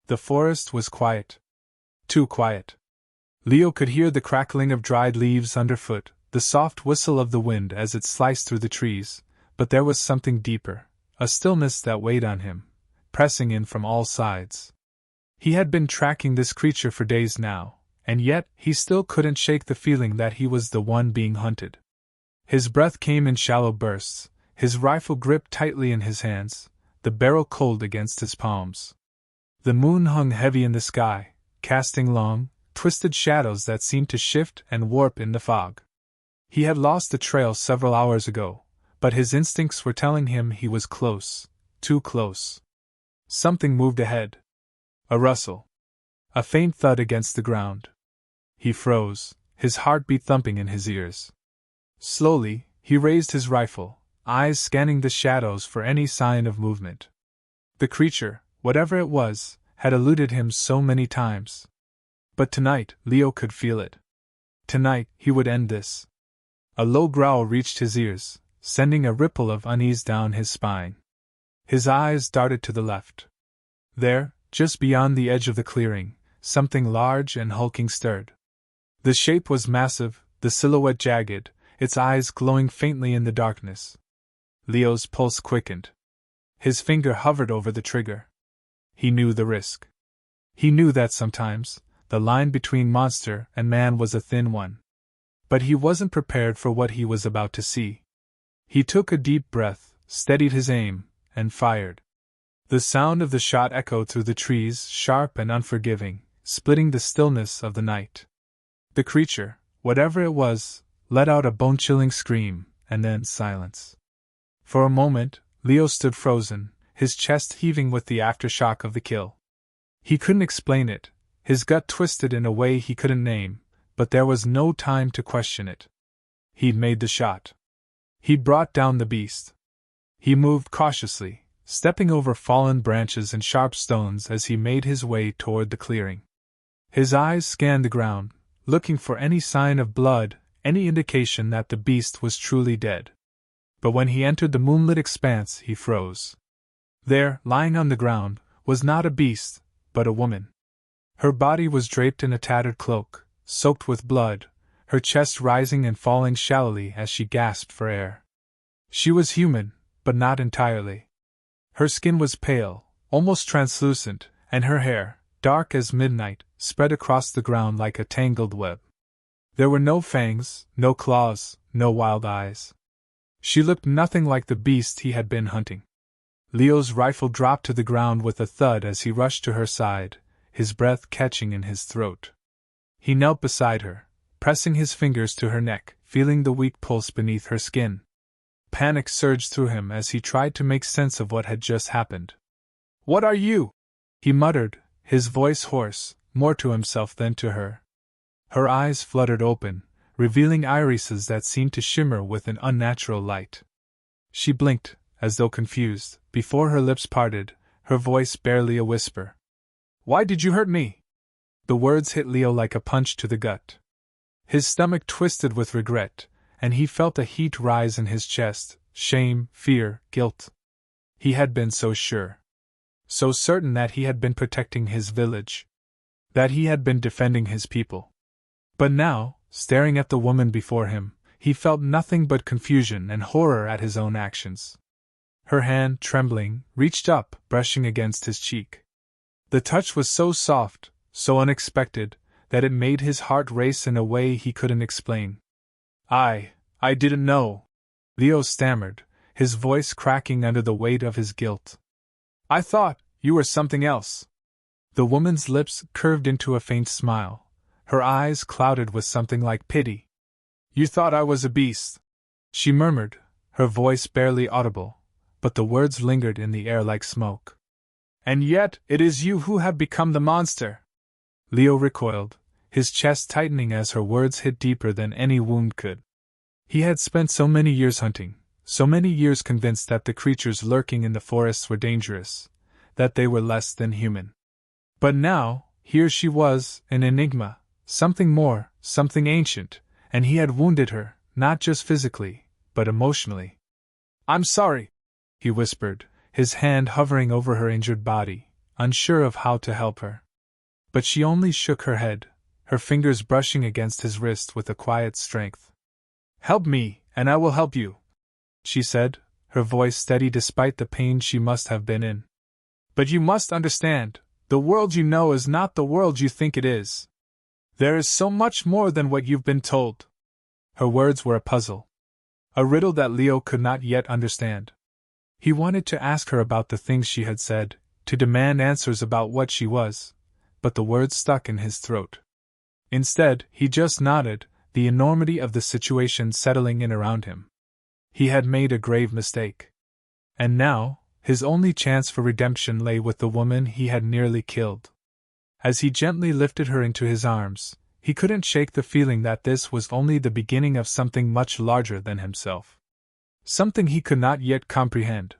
The forest was quiet. Too quiet. Leo could hear the crackling of dried leaves underfoot, the soft whistle of the wind as it sliced through the trees, but there was something deeper, a stillness that weighed on him, pressing in from all sides. He had been tracking this creature for days now, and yet he still couldn't shake the feeling that he was the one being hunted. His breath came in shallow bursts, his rifle gripped tightly in his hands, the barrel cold against his palms. The moon hung heavy in the sky, casting long, twisted shadows that seemed to shift and warp in the fog. He had lost the trail several hours ago, but his instincts were telling him he was close, too close. Something moved ahead. A rustle. A faint thud against the ground. He froze, his heartbeat thumping in his ears. Slowly, he raised his rifle, eyes scanning the shadows for any sign of movement. The creature, whatever it was, had eluded him so many times. But tonight, Leo could feel it. Tonight, he would end this. A low growl reached his ears, sending a ripple of unease down his spine. His eyes darted to the left. There, just beyond the edge of the clearing, something large and hulking stirred. The shape was massive, the silhouette jagged, its eyes glowing faintly in the darkness. Leo's pulse quickened. His finger hovered over the trigger. He knew the risk. He knew that sometimes, the line between monster and man was a thin one. But he wasn't prepared for what he was about to see. He took a deep breath, steadied his aim, and fired. The sound of the shot echoed through the trees, sharp and unforgiving, splitting the stillness of the night. The creature, whatever it was, let out a bone-chilling scream, and then silence. For a moment, Leo stood frozen, his chest heaving with the aftershock of the kill. He couldn't explain it, his gut twisted in a way he couldn't name, but there was no time to question it. He'd made the shot. He'd brought down the beast. He moved cautiously, stepping over fallen branches and sharp stones as he made his way toward the clearing. His eyes scanned the ground, looking for any sign of blood, any indication that the beast was truly dead. But when he entered the moonlit expanse, he froze. There, lying on the ground, was not a beast, but a woman. Her body was draped in a tattered cloak, soaked with blood, her chest rising and falling shallowly as she gasped for air. She was human, but not entirely. Her skin was pale, almost translucent, and her hair, dark as midnight, spread across the ground like a tangled web. There were no fangs, no claws, no wild eyes. She looked nothing like the beast he had been hunting. Leo's rifle dropped to the ground with a thud as he rushed to her side, his breath catching in his throat. He knelt beside her, pressing his fingers to her neck, feeling the weak pulse beneath her skin. Panic surged through him as he tried to make sense of what had just happened. "What are you?" he muttered, his voice hoarse, more to himself than to her. Her eyes fluttered open, revealing irises that seemed to shimmer with an unnatural light. She blinked, as though confused, before her lips parted, her voice barely a whisper. "Why did you hurt me?" The words hit Leo like a punch to the gut. His stomach twisted with regret, and he felt a heat rise in his chest, shame, fear, guilt. He had been so sure. So certain that he had been protecting his village. That he had been defending his people. But now, staring at the woman before him, he felt nothing but confusion and horror at his own actions. Her hand, trembling, reached up, brushing against his cheek. The touch was so soft, so unexpected, that it made his heart race in a way he couldn't explain. I didn't know," Leo stammered, his voice cracking under the weight of his guilt. "I thought you were something else." The woman's lips curved into a faint smile, her eyes clouded with something like pity. "You thought I was a beast," she murmured, her voice barely audible, but the words lingered in the air like smoke. "And yet it is you who have become the monster." Leo recoiled, his chest tightening as her words hit deeper than any wound could. He had spent so many years hunting, so many years convinced that the creatures lurking in the forests were dangerous, that they were less than human. But now, here she was, an enigma, something more, something ancient, and he had wounded her, not just physically, but emotionally. "I'm sorry," he whispered, his hand hovering over her injured body. unsure of how to help her. But she only shook her head, her fingers brushing against his wrist with a quiet strength. "Help me, and I will help you," she said, her voice steady despite the pain she must have been in. "But you must understand, the world you know is not the world you think it is. There is so much more than what you've been told." Her words were a puzzle. A riddle that Leo could not yet understand. He wanted to ask her about the things she had said, to demand answers about what she was, but the words stuck in his throat. Instead, he just nodded, the enormity of the situation settling in around him. He had made a grave mistake. And now, his only chance for redemption lay with the woman he had nearly killed. As he gently lifted her into his arms, he couldn't shake the feeling that this was only the beginning of something much larger than himself. Something he could not yet comprehend.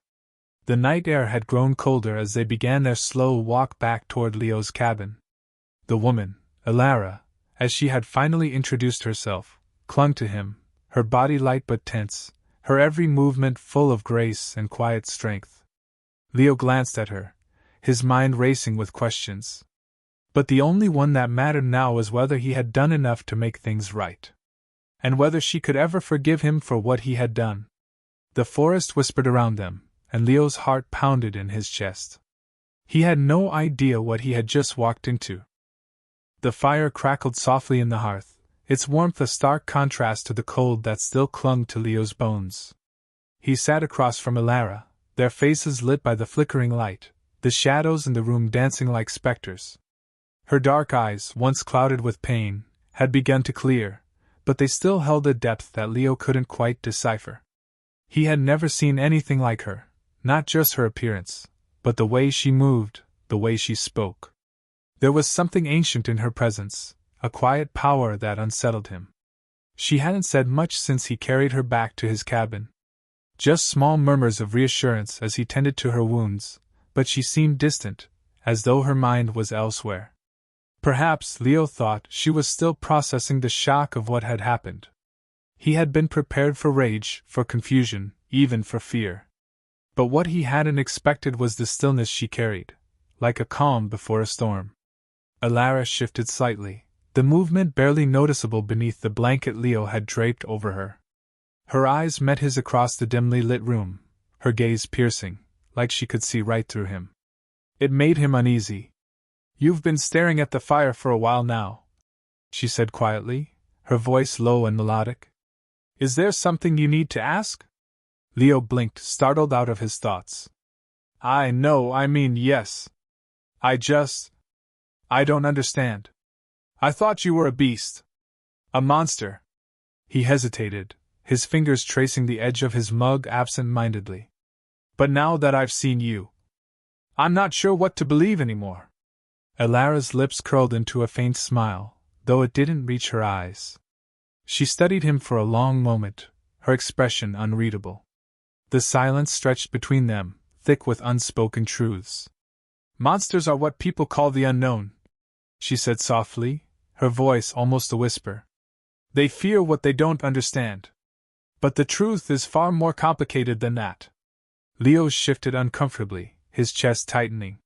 The night air had grown colder as they began their slow walk back toward Leo's cabin. The woman, Elara, as she had finally introduced herself, clung to him, her body light but tense, her every movement full of grace and quiet strength. Leo glanced at her, his mind racing with questions. But the only one that mattered now was whether he had done enough to make things right. And whether she could ever forgive him for what he had done. The forest whispered around them, and Leo's heart pounded in his chest. He had no idea what he had just walked into. The fire crackled softly in the hearth, its warmth a stark contrast to the cold that still clung to Leo's bones. He sat across from Elara, their faces lit by the flickering light, the shadows in the room dancing like specters. Her dark eyes, once clouded with pain, had begun to clear, but they still held a depth that Leo couldn't quite decipher. He had never seen anything like her, not just her appearance, but the way she moved, the way she spoke. There was something ancient in her presence, a quiet power that unsettled him. She hadn't said much since he carried her back to his cabin. Just small murmurs of reassurance as he tended to her wounds, but she seemed distant, as though her mind was elsewhere. Perhaps, Leo thought, she was still processing the shock of what had happened. He had been prepared for rage, for confusion, even for fear. But what he hadn't expected was the stillness she carried, like a calm before a storm. Elara shifted slightly, the movement barely noticeable beneath the blanket Leo had draped over her. Her eyes met his across the dimly lit room, her gaze piercing, like she could see right through him. It made him uneasy. "You've been staring at the fire for a while now," she said quietly, her voice low and melodic. "Is there something you need to ask?" Leo blinked, startled out of his thoughts. I mean yes. I don't understand. I thought you were a beast. A monster." He hesitated, his fingers tracing the edge of his mug absent-mindedly. "But now that I've seen you, I'm not sure what to believe anymore." Elara's lips curled into a faint smile, though it didn't reach her eyes. She studied him for a long moment, her expression unreadable. The silence stretched between them, thick with unspoken truths. "Monsters are what people call the unknown," she said softly, her voice almost a whisper. "They fear what they don't understand. But the truth is far more complicated than that." Leo shifted uncomfortably, his chest tightening.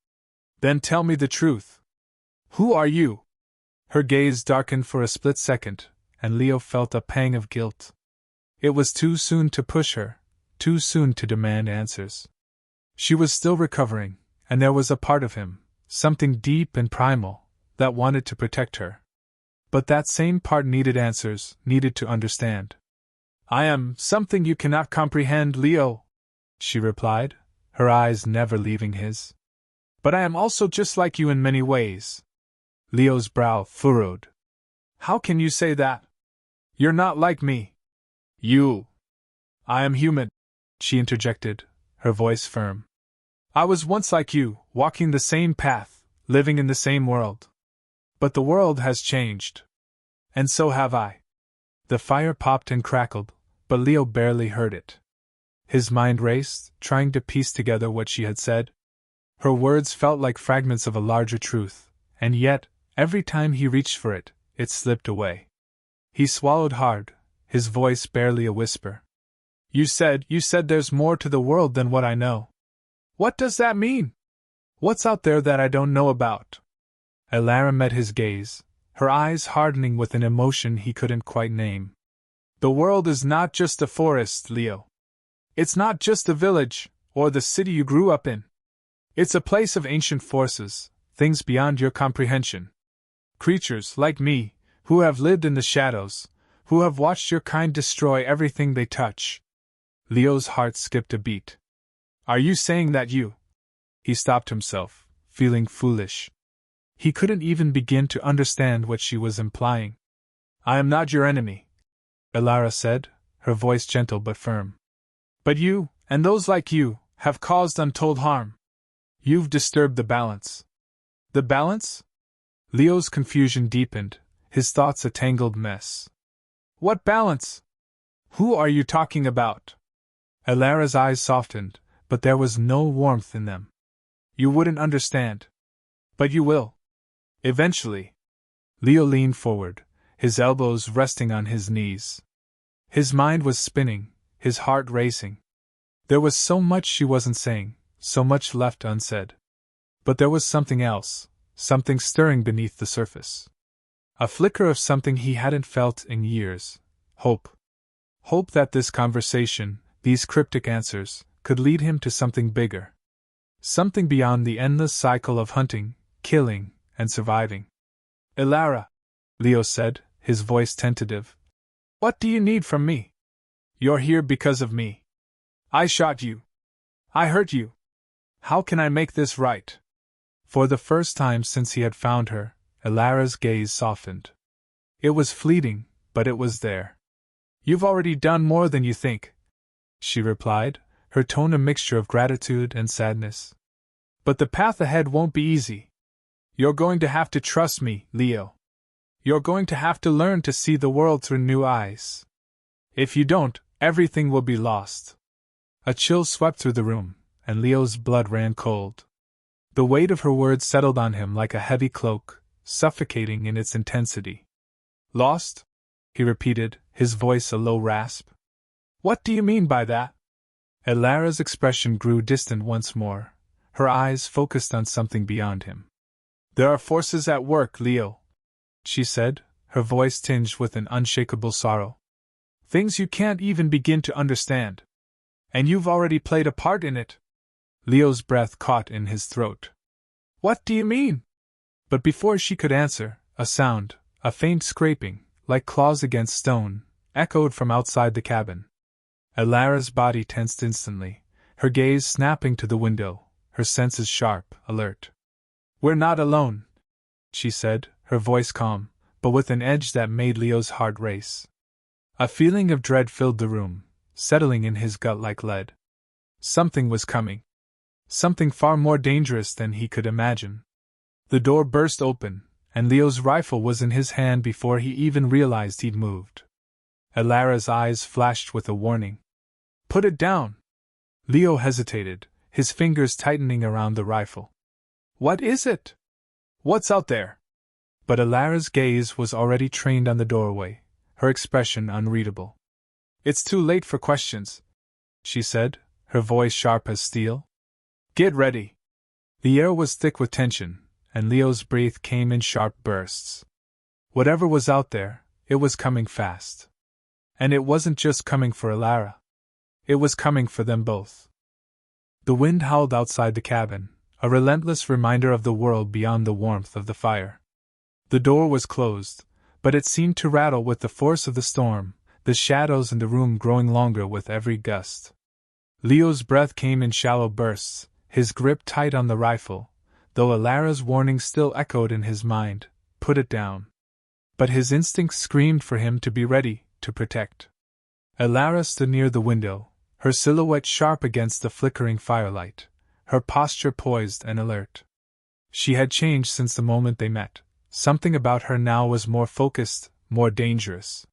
"Then tell me the truth. Who are you?" Her gaze darkened for a split second, and Leo felt a pang of guilt. It was too soon to push her, too soon to demand answers. She was still recovering, and there was a part of him, something deep and primal, that wanted to protect her. But that same part needed answers, needed to understand. "I am something you cannot comprehend, Leo," she replied, her eyes never leaving his. "But I am also just like you in many ways." Leo's brow furrowed. "How can you say that? You're not like me." "I am human," she interjected, her voice firm. "I was once like you, walking the same path, living in the same world. But the world has changed. And so have I." The fire popped and crackled, but Leo barely heard it. His mind raced, trying to piece together what she had said. Her words felt like fragments of a larger truth, and yet, every time he reached for it, it slipped away. He swallowed hard, his voice barely a whisper. You said there's more to the world than what I know. What does that mean?" What's out there that I don't know about? Elara met his gaze, her eyes hardening with an emotion he couldn't quite name. The world is not just a forest, Leo. It's not just a village, or the city you grew up in. It's a place of ancient forces, things beyond your comprehension. Creatures, like me, who have lived in the shadows, who have watched your kind destroy everything they touch. Leo's heart skipped a beat. Are you saying that you? He stopped himself, feeling foolish. He couldn't even begin to understand what she was implying. I am not your enemy, Elara said, her voice gentle but firm. But you, and those like you, have caused untold harm. You've disturbed the balance. The balance? Leo's confusion deepened, his thoughts a tangled mess. What balance? Who are you talking about? Elara's eyes softened, but there was no warmth in them. You wouldn't understand. But you will. Eventually. Leo leaned forward, his elbows resting on his knees. His mind was spinning, his heart racing. There was so much she wasn't saying, so much left unsaid. But there was something else, something stirring beneath the surface. A flicker of something he hadn't felt in years. Hope. Hope that this conversation, these cryptic answers, could lead him to something bigger. Something beyond the endless cycle of hunting, killing, and surviving. Elara, Leo said, his voice tentative. What do you need from me? You're here because of me. I shot you. I hurt you. How can I make this right? For the first time since he had found her, Elara's gaze softened. It was fleeting, but it was there. You've already done more than you think, she replied, her tone a mixture of gratitude and sadness. But the path ahead won't be easy. You're going to have to trust me, Leo. You're going to have to learn to see the world through new eyes. If you don't, everything will be lost. A chill swept through the room, and Leo's blood ran cold. The weight of her words settled on him like a heavy cloak, suffocating in its intensity. Lost? He repeated, his voice a low rasp. What do you mean by that? Elara's expression grew distant once more, her eyes focused on something beyond him. There are forces at work, Leo, she said, her voice tinged with an unshakable sorrow. Things you can't even begin to understand. And you've already played a part in it. Leo's breath caught in his throat. What do you mean? But before she could answer, a sound, a faint scraping, like claws against stone, echoed from outside the cabin. Elara's body tensed instantly, her gaze snapping to the window, her senses sharp, alert. We're not alone, she said, her voice calm, but with an edge that made Leo's heart race. A feeling of dread filled the room, settling in his gut like lead. Something was coming. Something far more dangerous than he could imagine. The door burst open, and Leo's rifle was in his hand before he even realized he'd moved. Elara's eyes flashed with a warning. Put it down! Leo hesitated, his fingers tightening around the rifle. What is it? What's out there? But Elara's gaze was already trained on the doorway, her expression unreadable. It's too late for questions, she said, her voice sharp as steel. Get ready. The air was thick with tension, and Leo's breath came in sharp bursts. Whatever was out there, it was coming fast. And it wasn't just coming for Elara. It was coming for them both. The wind howled outside the cabin, a relentless reminder of the world beyond the warmth of the fire. The door was closed, but it seemed to rattle with the force of the storm, the shadows in the room growing longer with every gust. Leo's breath came in shallow bursts, his grip tight on the rifle, though Elara's warning still echoed in his mind, put it down. But his instincts screamed for him to be ready, to protect. Elara stood near the window, her silhouette sharp against the flickering firelight, her posture poised and alert. She had changed since the moment they met. Something about her now was more focused, more dangerous.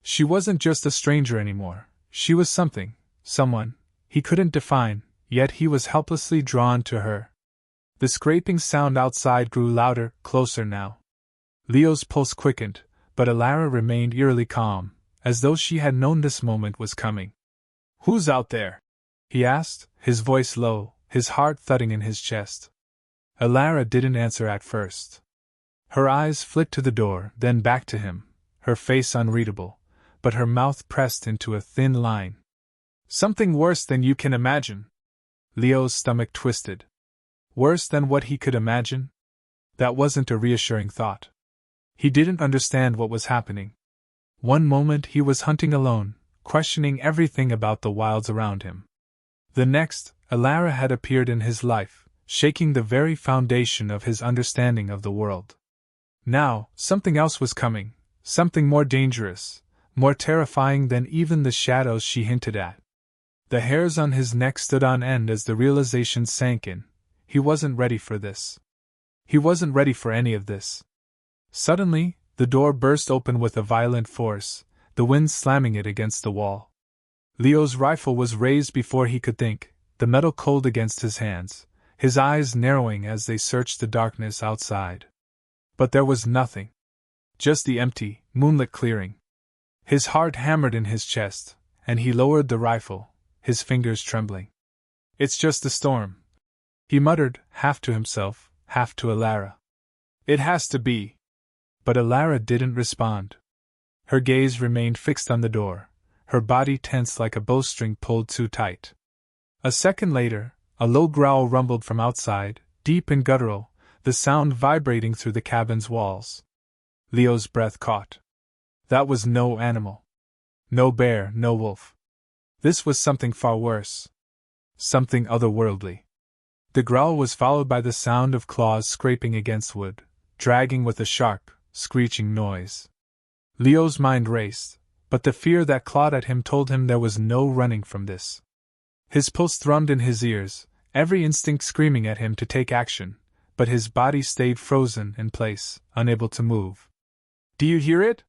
She wasn't just a stranger anymore, she was something, someone, he couldn't define, yet he was helplessly drawn to her. The scraping sound outside grew louder, closer now. Leo's pulse quickened, but Elara remained eerily calm, as though she had known this moment was coming. Who's out there? He asked, his voice low, his heart thudding in his chest. Alara didn't answer at first. Her eyes flicked to the door, then back to him, her face unreadable, but her mouth pressed into a thin line. Something worse than you can imagine. Leo's stomach twisted. Worse than what he could imagine? That wasn't a reassuring thought. He didn't understand what was happening. One moment he was hunting alone, questioning everything about the wilds around him. The next, Alara had appeared in his life, shaking the very foundation of his understanding of the world. Now, something else was coming, something more dangerous, more terrifying than even the shadows she hinted at. The hairs on his neck stood on end as the realization sank in. He wasn't ready for this. He wasn't ready for any of this. Suddenly, the door burst open with a violent force, the wind slamming it against the wall. Leo's rifle was raised before he could think, the metal cold against his hands, his eyes narrowing as they searched the darkness outside. But there was nothing. Just the empty, moonlit clearing. His heart hammered in his chest, and he lowered the rifle, his fingers trembling. "It's just a storm," he muttered, half to himself, half to Alara. "It has to be." But Alara didn't respond. Her gaze remained fixed on the door, her body tense like a bowstring pulled too tight. A second later, a low growl rumbled from outside, deep and guttural, the sound vibrating through the cabin's walls. Leo's breath caught. That was no animal. No bear, no wolf. This was something far worse. Something otherworldly. The growl was followed by the sound of claws scraping against wood, dragging with a sharp, screeching noise. Leo's mind raced, but the fear that clawed at him told him there was no running from this. His pulse thrummed in his ears, every instinct screaming at him to take action, but his body stayed frozen in place, unable to move. "Do you hear it?"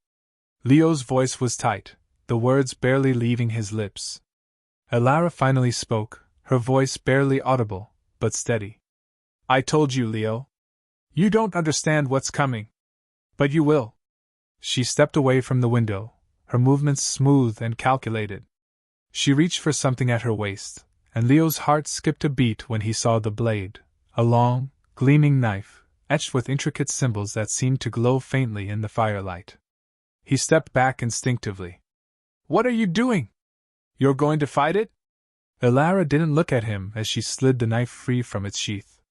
Leo's voice was tight, the words barely leaving his lips. Alara finally spoke, her voice barely audible, but steady. "I told you, Leo. You don't understand what's coming. But you will." She stepped away from the window, her movements smooth and calculated. She reached for something at her waist, and Leo's heart skipped a beat when he saw the blade, a long, gleaming knife, etched with intricate symbols that seemed to glow faintly in the firelight. He stepped back instinctively. "What are you doing? You're going to fight it?" Alara didn't look at him as she slid the knife free from its sheath.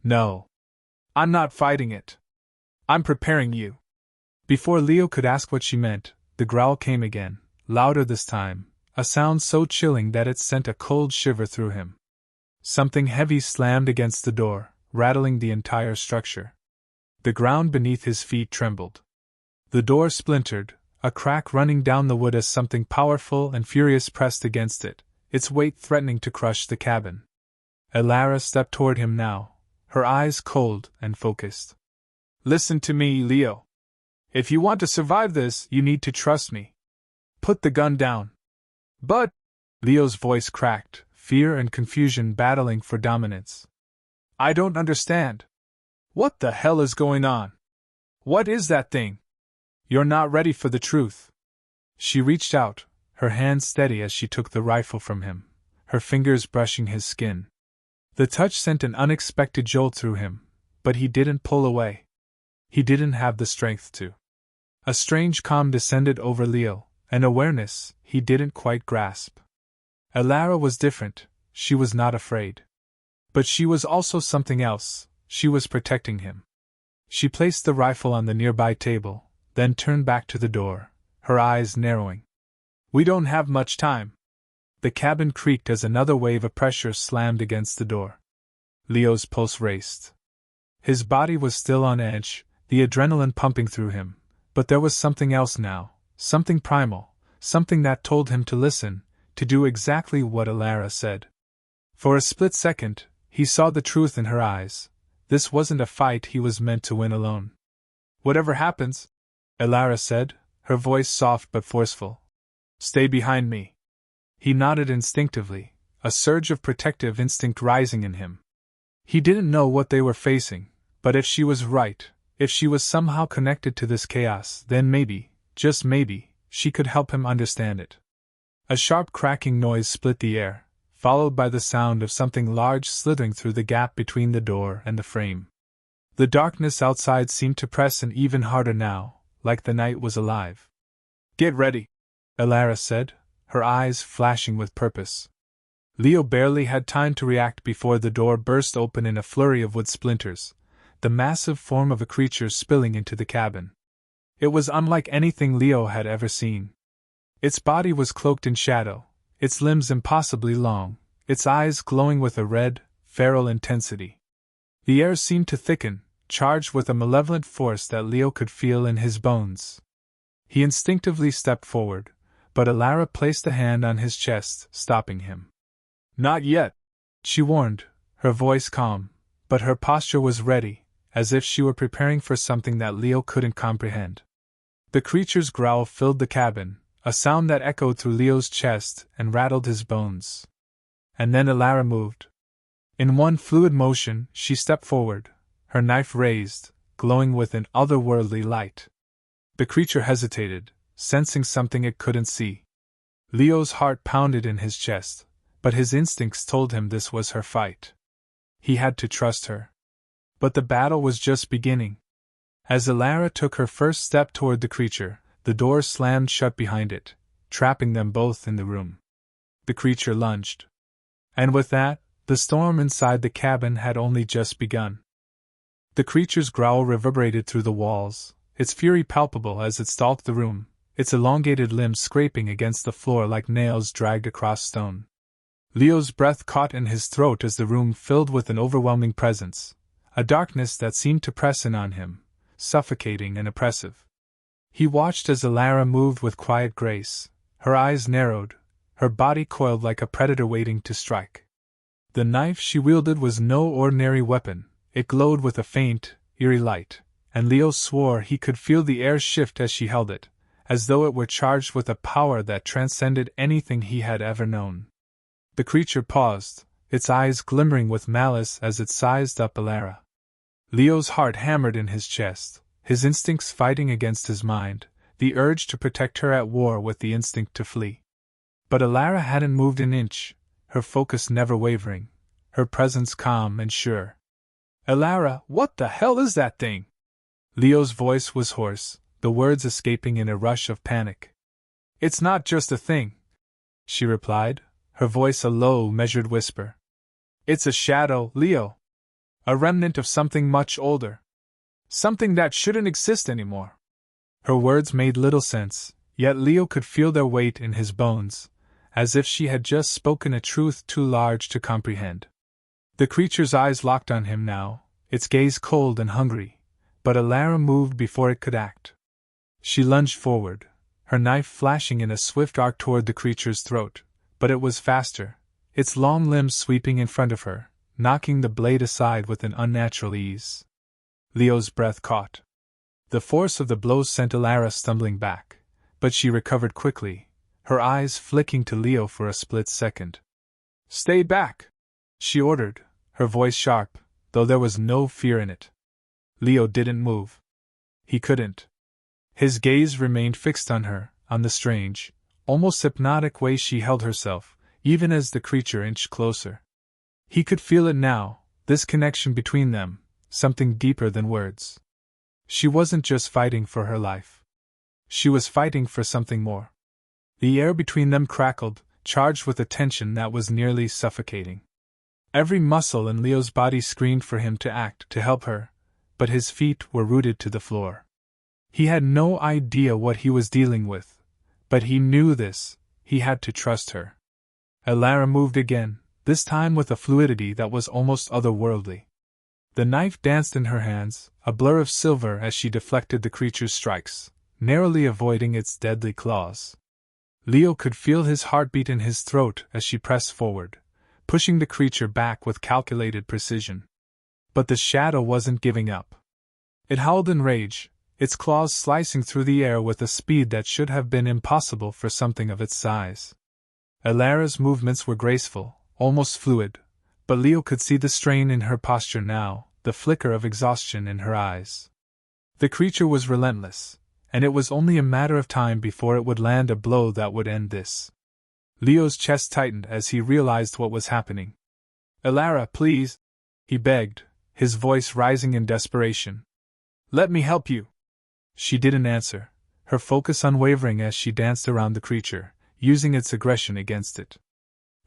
"No. I'm not fighting it. I'm preparing you." Before Leo could ask what she meant, the growl came again, louder this time, a sound so chilling that it sent a cold shiver through him. Something heavy slammed against the door, rattling the entire structure. The ground beneath his feet trembled. The door splintered, a crack running down the wood as something powerful and furious pressed against it, its weight threatening to crush the cabin. Alara stepped toward him now, her eyes cold and focused. "Listen to me, Leo. If you want to survive this, you need to trust me. Put the gun down." "But," Leo's voice cracked, fear and confusion battling for dominance. "I don't understand. What the hell is going on? What is that thing? You're not ready for the truth." She reached out, her hand steady as she took the rifle from him, her fingers brushing his skin. The touch sent an unexpected jolt through him, but he didn't pull away. He didn't have the strength to. A strange calm descended over Leo, an awareness he didn't quite grasp. Alara was different, she was not afraid. But she was also something else, she was protecting him. She placed the rifle on the nearby table, then turned back to the door, her eyes narrowing. "We don't have much time." The cabin creaked as another wave of pressure slammed against the door. Leo's pulse raced. His body was still on edge, the adrenaline pumping through him, but there was something else now, something primal, something that told him to listen, to do exactly what Alara said. For a split second, he saw the truth in her eyes. This wasn't a fight he was meant to win alone. "Whatever happens," Alara said, her voice soft but forceful, "stay behind me." He nodded instinctively, a surge of protective instinct rising in him. He didn't know what they were facing, but if she was right, if she was somehow connected to this chaos, then maybe, just maybe, she could help him understand it. A sharp cracking noise split the air, followed by the sound of something large slithering through the gap between the door and the frame. The darkness outside seemed to press in even harder now, like the night was alive. "Get ready," Elara said, her eyes flashing with purpose. Leo barely had time to react before the door burst open in a flurry of wood splinters, the massive form of a creature spilling into the cabin. It was unlike anything Leo had ever seen. Its body was cloaked in shadow, its limbs impossibly long, its eyes glowing with a red, feral intensity. The air seemed to thicken, charged with a malevolent force that Leo could feel in his bones. He instinctively stepped forward, but Elara placed a hand on his chest, stopping him. "Not yet," she warned, her voice calm, but her posture was ready, as if she were preparing for something that Leo couldn't comprehend. The creature's growl filled the cabin, a sound that echoed through Leo's chest and rattled his bones. And then Elara moved. In one fluid motion, she stepped forward, her knife raised, glowing with an otherworldly light. The creature hesitated, sensing something it couldn't see. Leo's heart pounded in his chest, but his instincts told him this was her fight. He had to trust her. But the battle was just beginning. As Elara took her first step toward the creature, the door slammed shut behind it, trapping them both in the room. The creature lunged. And with that, the storm inside the cabin had only just begun. The creature's growl reverberated through the walls, its fury palpable as it stalked the room, its elongated limbs scraping against the floor like nails dragged across stone. Leo's breath caught in his throat as the room filled with an overwhelming presence, a darkness that seemed to press in on him, suffocating and oppressive. He watched as Elara moved with quiet grace, her eyes narrowed, her body coiled like a predator waiting to strike. The knife she wielded was no ordinary weapon, it glowed with a faint, eerie light, and Leo swore he could feel the air shift as she held it, as though it were charged with a power that transcended anything he had ever known. The creature paused, its eyes glimmering with malice as it sized up Elara. Leo's heart hammered in his chest, his instincts fighting against his mind, the urge to protect her at war with the instinct to flee. But Elara hadn't moved an inch, her focus never wavering, her presence calm and sure. "Elara, what the hell is that thing?" Leo's voice was hoarse, the words escaping in a rush of panic. "It's not just a thing," she replied, her voice a low, measured whisper. "It's a shadow, Leo. A remnant of something much older. Something that shouldn't exist anymore." Her words made little sense, yet Leo could feel their weight in his bones, as if she had just spoken a truth too large to comprehend. The creature's eyes locked on him now, its gaze cold and hungry, but Elara moved before it could act. She lunged forward, her knife flashing in a swift arc toward the creature's throat, but it was faster, its long limbs sweeping in front of her, knocking the blade aside with an unnatural ease. Leo's breath caught. The force of the blows sent Elara stumbling back, but she recovered quickly, her eyes flicking to Leo for a split second. "Stay back!" she ordered, her voice sharp, though there was no fear in it. Leo didn't move. He couldn't. His gaze remained fixed on her, on the strange, almost hypnotic way she held herself, even as the creature inched closer. He could feel it now, this connection between them, something deeper than words. She wasn't just fighting for her life. She was fighting for something more. The air between them crackled, charged with a tension that was nearly suffocating. Every muscle in Leo's body screamed for him to act, to help her, but his feet were rooted to the floor. He had no idea what he was dealing with, but he knew this, he had to trust her. Elara moved again, this time with a fluidity that was almost otherworldly. The knife danced in her hands, a blur of silver as she deflected the creature's strikes, narrowly avoiding its deadly claws. Leo could feel his heartbeat in his throat as she pressed forward, pushing the creature back with calculated precision. But the shadow wasn't giving up. It howled in rage, its claws slicing through the air with a speed that should have been impossible for something of its size. Elara's movements were graceful, almost fluid, but Leo could see the strain in her posture now, the flicker of exhaustion in her eyes. The creature was relentless, and it was only a matter of time before it would land a blow that would end this. Leo's chest tightened as he realized what was happening. "Elara, please," he begged, his voice rising in desperation. "Let me help you." She didn't answer, her focus unwavering as she danced around the creature, using its aggression against it.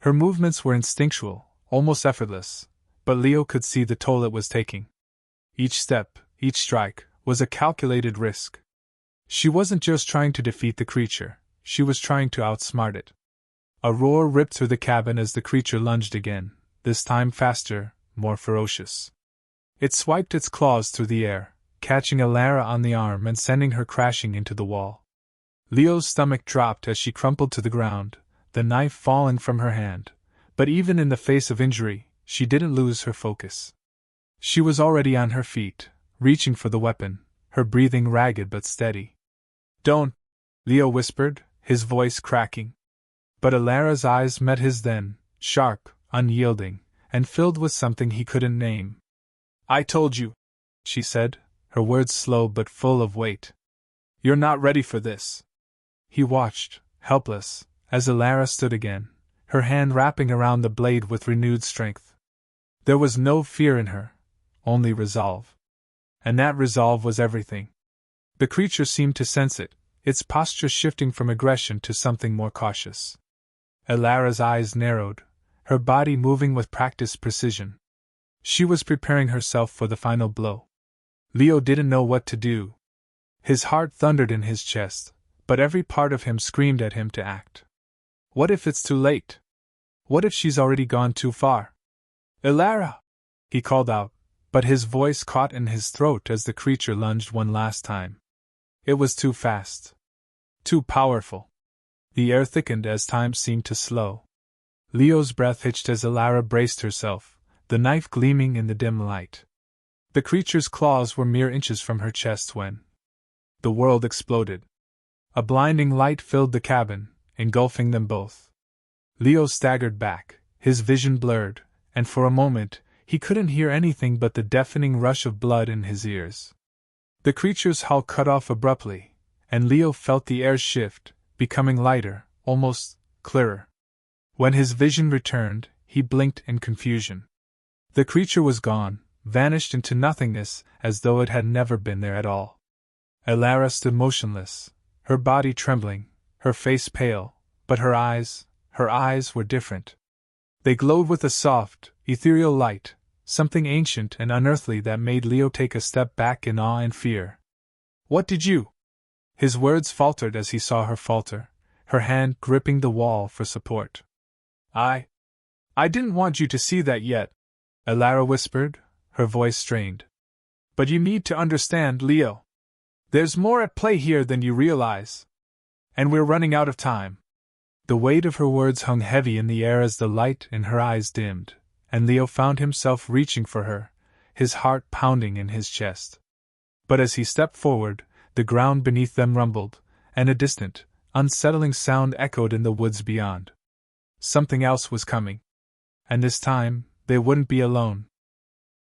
Her movements were instinctual, almost effortless, but Leo could see the toll it was taking. Each step, each strike, was a calculated risk. She wasn't just trying to defeat the creature, she was trying to outsmart it. A roar ripped through the cabin as the creature lunged again, this time faster, more ferocious. It swiped its claws through the air, catching Elara on the arm and sending her crashing into the wall. Leo's stomach dropped as she crumpled to the ground, the knife falling from her hand, but even in the face of injury, she didn't lose her focus. She was already on her feet, reaching for the weapon, her breathing ragged but steady. "Don't," Leo whispered, his voice cracking. But Elara's eyes met his then, sharp, unyielding, and filled with something he couldn't name. "I told you," she said, her words slow but full of weight. "You're not ready for this." He watched, helpless, as Elara stood again, her hand wrapping around the blade with renewed strength. There was no fear in her, only resolve. And that resolve was everything. The creature seemed to sense it, its posture shifting from aggression to something more cautious. Elara's eyes narrowed, her body moving with practiced precision. She was preparing herself for the final blow. Leo didn't know what to do. His heart thundered in his chest, but every part of him screamed at him to act. What if it's too late? What if she's already gone too far? "Elara!" he called out, but his voice caught in his throat as the creature lunged one last time. It was too fast. Too powerful. The air thickened as time seemed to slow. Leo's breath hitched as Elara braced herself, the knife gleaming in the dim light. The creature's claws were mere inches from her chest when the world exploded. A blinding light filled the cabin, engulfing them both. Leo staggered back, his vision blurred, and for a moment, he couldn't hear anything but the deafening rush of blood in his ears. The creature's hull cut off abruptly, and Leo felt the air shift, becoming lighter, almost clearer. When his vision returned, he blinked in confusion. The creature was gone, vanished into nothingness as though it had never been there at all. Elara stood motionless, her body trembling, her face pale, but her eyes were different. They glowed with a soft, ethereal light, something ancient and unearthly that made Leo take a step back in awe and fear. "What did you?" His words faltered as he saw her falter, her hand gripping the wall for support. I didn't want you to see that yet," Elara whispered, her voice strained. "But you need to understand, Leo. There's more at play here than you realize. And we're running out of time." The weight of her words hung heavy in the air as the light in her eyes dimmed, and Leo found himself reaching for her, his heart pounding in his chest. But as he stepped forward, the ground beneath them rumbled, and a distant, unsettling sound echoed in the woods beyond. Something else was coming. And this time, they wouldn't be alone.